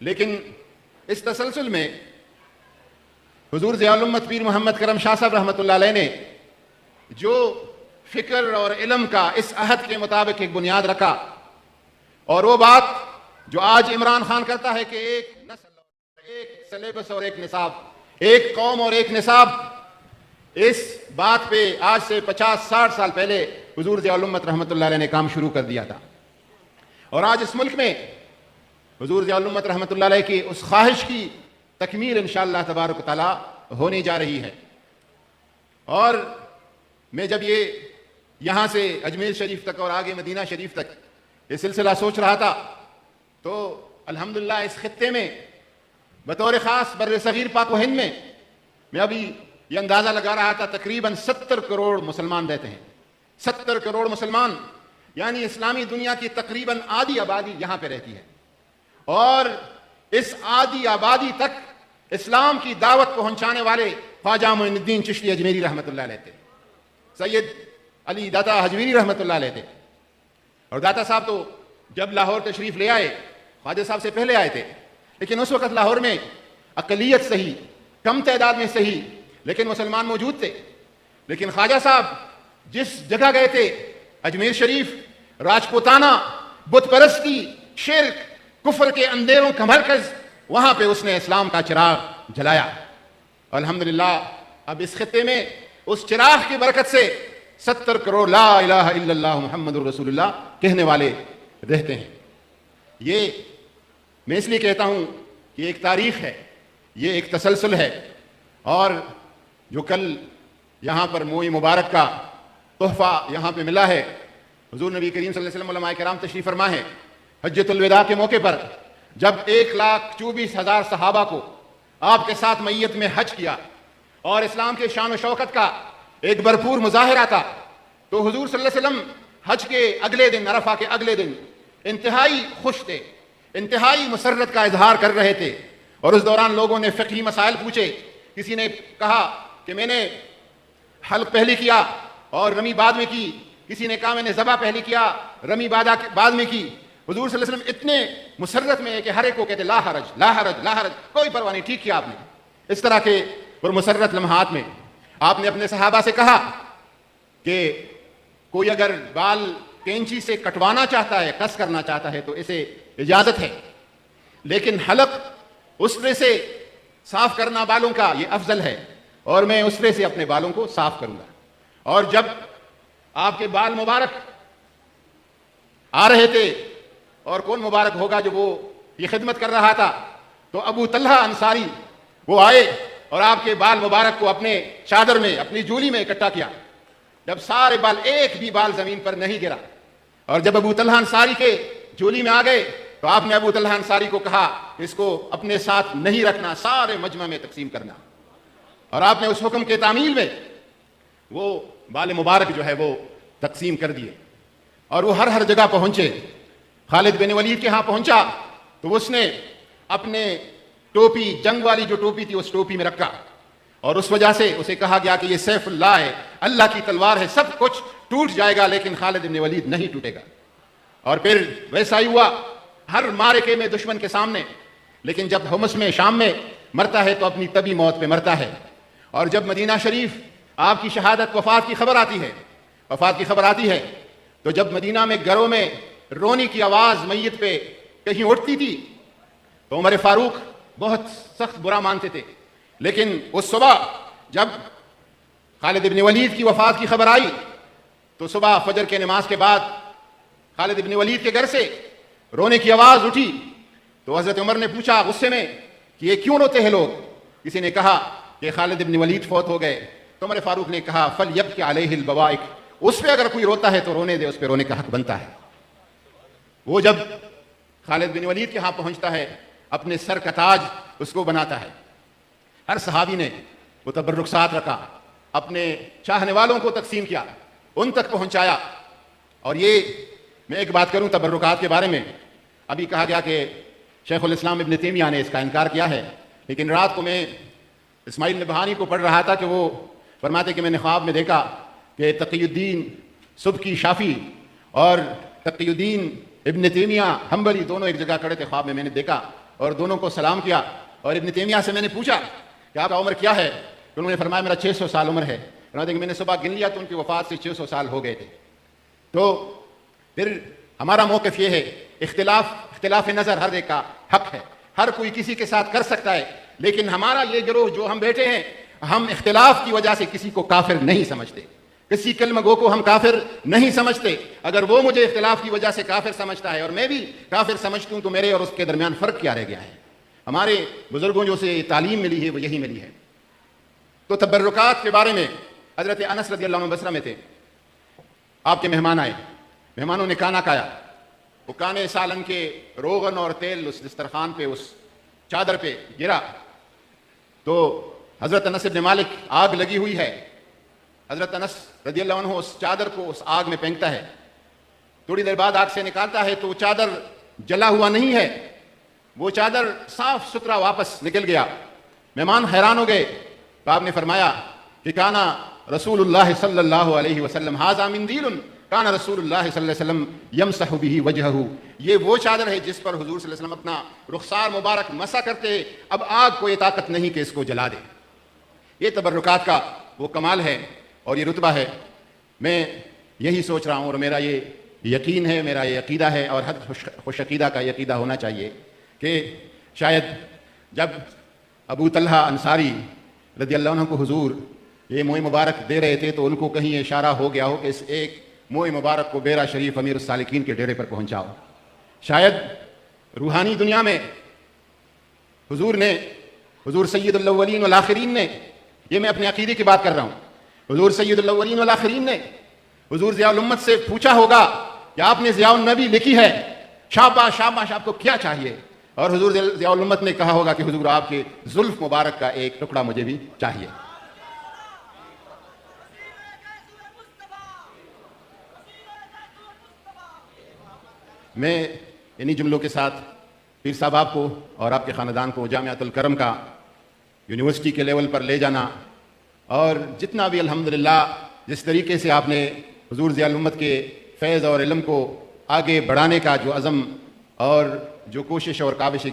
لیکن اس تسلسل میں حضور ضیاء الامت پیر محمد کرم شاہ صاحب رحمۃ اللہ علیہ نے جو فکر اور علم کا اس عہد کے مطابق ایک بنیاد رکھا، اور وہ بات جو آج عمران خان کرتا ہے کہ ایک نسل، ایک سلیبس اور ایک نصاب، ایک قوم اور ایک نصاب، اس بات پہ آج سے 50-60 سال پہلے حضور ضیاء الامت رحمۃ اللہ علیہ نے کام شروع کر دیا تھا۔ اور آج اس ملک میں حضور ضیاء الامت رحمۃ اللہ علیہ کی اس خواہش کی تکمیل انشاءاللہ تبارک و تعالی ہونے جا رہی ہے۔ اور میں جب یہ یہاں سے اجمیر شریف تک اور آگے مدینہ شریف تک یہ سلسلہ سوچ رہا تھا تو الحمدللہ اس خطے میں بطور خاص بر صغیر پاک و ہند میں ابھی یہ اندازہ لگا رہا تھا تقریباً 70 کروڑ مسلمان رہتے ہیں۔ 70 کروڑ مسلمان، یعنی اسلامی دنیا کی تقریباً آدھی آبادی یہاں پہ رہتی ہے، اور اس آدھی آبادی تک اسلام کی دعوت پہنچانے والے خواجہ معین الدین چشتی اجمیری رحمۃ اللہ علیہ تھے، سید علی داتا حجویری رحمۃ اللہ علیہ تھے۔ اور داتا صاحب تو جب لاہور تشریف لے آئے خواجہ صاحب سے پہلے آئے تھے، لیکن اس وقت لاہور میں اقلیت صحیح، کم تعداد میں صحیح، لیکن مسلمان موجود تھے۔ لیکن خواجہ صاحب جس جگہ گئے تھے، اجمیر شریف، راجپوتانہ، بت پرستی، شرک، کفر کے اندھیروں کا مرکز، وہاں پہ اس نے اسلام کا چراغ جلایا۔ الحمدللہ اب اس خطے میں اس چراغ کی برکت سے 70 کروڑ لا الہ الا اللہ محمد الرسول اللہ کہنے والے رہتے ہیں۔ یہ میں اس لیے کہتا ہوں کہ ایک تاریخ ہے، یہ ایک تسلسل ہے، اور جو کل یہاں پر موئی مبارک کا تحفہ یہاں پہ ملا ہے، حضور نبی کریم صلی اللہ علیہ وسلم علماء کرام تشریف فرما ہے حجۃ الوداع کے موقع پر، جب 1,24,000 صحابہ کو آپ کے ساتھ میت میں حج کیا اور اسلام کے شان و شوکت کا ایک بھرپور مظاہرہ تھا، تو حضور صلی اللہ علیہ وسلم حج کے اگلے دن، عرفہ کے اگلے دن انتہائی خوش تھے، انتہائی مسرت کا اظہار کر رہے تھے۔ اور اس دوران لوگوں نے فقہی مسائل پوچھے، کسی نے کہا کہ میں نے حلق پہلے کیا اور رمی بعد میں کی، کسی نے کہا میں نے ذبح پہلے کیا، رمی بعد میں کی۔ حضور صلی اللہ علیہ وسلم اتنے مسرت میں ہے کہ ہر ایک کو کہتے لا حرج لا حرج لا حرج، کوئی پرواہ نہیں، ٹھیک کیا آپ نے۔ اس طرح کے پرمسرت لمحات میں آپ نے اپنے صحابہ سے کہا کہ کوئی اگر بال کینچی سے کٹوانا چاہتا ہے، قص کرنا چاہتا ہے تو اسے اجازت ہے، لیکن حلق اسرے سے صاف کرنا بالوں کا یہ افضل ہے، اور میں اسرے سے اپنے بالوں کو صاف کروں گا۔ اور جب آپ کے بال مبارک آ رہے تھے، اور کون مبارک ہوگا جو وہ یہ خدمت کر رہا تھا، تو ابو طلحہ انصاری وہ آئے اور آپ کے بال مبارک کو اپنے چادر میں، اپنی جولی میں اکٹھا کیا۔ جب سارے بال، ایک بھی بال زمین پر نہیں گرا، اور جب ابو طلحہ انصاری کے جولی میں آ گئے تو آپ نے ابو طلحہ انصاری کو کہا اس کو اپنے ساتھ نہیں رکھنا، سارے مجمع میں تقسیم کرنا۔ اور آپ نے اس حکم کے تعمیل میں وہ بال مبارک جو ہے وہ تقسیم کر دیے، اور وہ ہر جگہ پہنچے۔ خالد بن ولید کے ہاں پہنچا تو اس نے اپنے ٹوپی، جنگ والی جو ٹوپی تھی، اس ٹوپی میں رکھا، اور اس وجہ سے اسے کہا گیا کہ یہ سیف اللہ ہے، اللہ کی تلوار ہے، سب کچھ ٹوٹ جائے گا لیکن خالد بن ولید نہیں ٹوٹے گا۔ اور پھر ویسا ہی ہوا ہر معرکے میں دشمن کے سامنے، لیکن جب حمص میں، شام میں مرتا ہے تو اپنی طبی موت پہ مرتا ہے۔ اور جب مدینہ شریف آپ کی شہادت، وفات کی خبر آتی ہے تو جب مدینہ میں گھروں میں رونے کی آواز میت پہ کہیں اٹھتی تھی تو عمر فاروق بہت سخت برا مانتے تھے، لیکن اس صبح جب خالد بن ولید کی وفات کی خبر آئی تو صبح فجر کے نماز کے بعد خالد بن ولید کے گھر سے رونے کی آواز اٹھی، تو حضرت عمر نے پوچھا غصے میں کہ یہ کیوں روتے ہیں لوگ؟ کسی نے کہا کہ خالد بن ولید فوت ہو گئے، تو عمر فاروق نے کہا فَلْيَبْكِ عَلَيْهِ الْبَوَائِقُ، اس پہ اگر کوئی روتا ہے تو رونے دے، اس پہ رونے کا حق بنتا ہے۔ وہ جب خالد بن ولید کے ہاں پہنچتا ہے، اپنے سر کا تاج اس کو بناتا ہے۔ ہر صحابی نے وہ تبرکات رکھا، اپنے چاہنے والوں کو تقسیم کیا، ان تک پہنچایا۔ اور یہ میں ایک بات کروں تبرکات کے بارے میں، ابھی کہا گیا کہ شیخ الاسلام ابن تیمیہ نے اس کا انکار کیا ہے، لیکن رات کو میں اسماعیل نبہانی کو پڑھ رہا تھا کہ وہ فرماتے کہ میں نے خواب میں دیکھا کہ تقی الدین سبکی شافی اور تقی الدین ابن تیمیہ حنبلی دونوں ایک جگہ کھڑے تھے خواب میں نے دیکھا، اور دونوں کو سلام کیا. اور ابن تیمیہ سے میں نے پوچھا کہ آپ کا عمر کیا ہے؟ تو انہوں نے فرمایا میرا 600 سال عمر ہے. کہ میں نے صبح گن لیا تو ان کی وفات سے 600 سال ہو گئے تھے. تو پھر ہمارا موقف یہ ہے، اختلاف نظر ہر ایک کا حق ہے، ہر کوئی کسی کے ساتھ کر سکتا ہے، لیکن ہمارا یہ گروہ جو ہم بیٹھے ہیں، ہم اختلاف کی وجہ سے کسی کو کافر نہیں سمجھتے، کسی کلمہ گو کو ہم کافر نہیں سمجھتے. اگر وہ مجھے اختلاف کی وجہ سے کافر سمجھتا ہے اور میں بھی کافر سمجھتا ہوں تو میرے اور اس کے درمیان فرق کیا رہ گیا ہے؟ ہمارے بزرگوں جو سے تعلیم ملی ہے وہ یہی ملی ہے. تو تبرکات کے بارے میں حضرت انس رضی اللہ عنہ بصرہ میں تھے، آپ کے مہمان آئے، مہمانوں نے کھانا کھایا، وہ کانے سالن کے روغن اور تیل اس دسترخوان پہ، اس چادر پہ گرا. تو حضرت انس بن مالک، آگ لگی ہوئی ہے، حضرت انس رضی اللہ عنہ اس چادر کو اس آگ میں پھینکتا ہے، تھوڑی دیر بعد آگ سے نکالتا ہے تو وہ چادر جلا ہوا نہیں ہے، وہ چادر صاف ستھرا واپس نکل گیا. مہمان حیران ہو گئے. تو آپ نے فرمایا کہ کانا رسول اللہ صلی اللہ علیہ وسلم ھذا مندیل کان رسول اللہ صلی اللہ علیہ وسلم یمسح به وجہہ، یہ وہ چادر ہے جس پر حضور صلی اللہ علیہ وسلم اپنا رخسار مبارک مسح کرتے. اب آگ کو یہ طاقت نہیں کہ اس کو جلا دے. یہ تبرکات کا وہ کمال ہے اور یہ رتبہ ہے. میں یہی سوچ رہا ہوں اور میرا یہ یقین ہے، میرا یہ عقیدہ ہے اور ہر خوش عقیدہ کا یہ عقیدہ ہونا چاہیے کہ شاید جب ابو طلحہ انصاری رضی اللہ عنہ کو حضور یہ موئے مبارک دے رہے تھے تو ان کو کہیں اشارہ ہو گیا ہو کہ اس ایک موئے مبارک کو بیرا شریف امیر السالکین کے ڈیرے پر پہنچاؤ. شاید روحانی دنیا میں حضور سید الاولین والآخرین نے، یہ میں اپنے عقیدے کی بات کر رہا ہوں، حضور سید الاولین والآخرین نے حضور ضیاء الامت سے پوچھا ہوگا کہ آپ نے ضیاء النبی لکھی ہے، شاباش شاباش، آپ کو کیا چاہیے؟ اور حضور ضیاء الامت نے کہا ہوگا کہ حضور آپ کے زلف مبارک کا ایک ٹکڑا مجھے بھی چاہیے. میں انہی جملوں کے ساتھ پیر صاحب آپ کو اور آپ کے خاندان کو جامعۃ الکرم کا یونیورسٹی کے لیول پر لے جانا اور جتنا بھی الحمدللہ جس طریقے سے آپ نے حضور ضیاء الامت کے فیض اور علم کو آگے بڑھانے کا جو عزم اور جو کوشش اور کاوشیں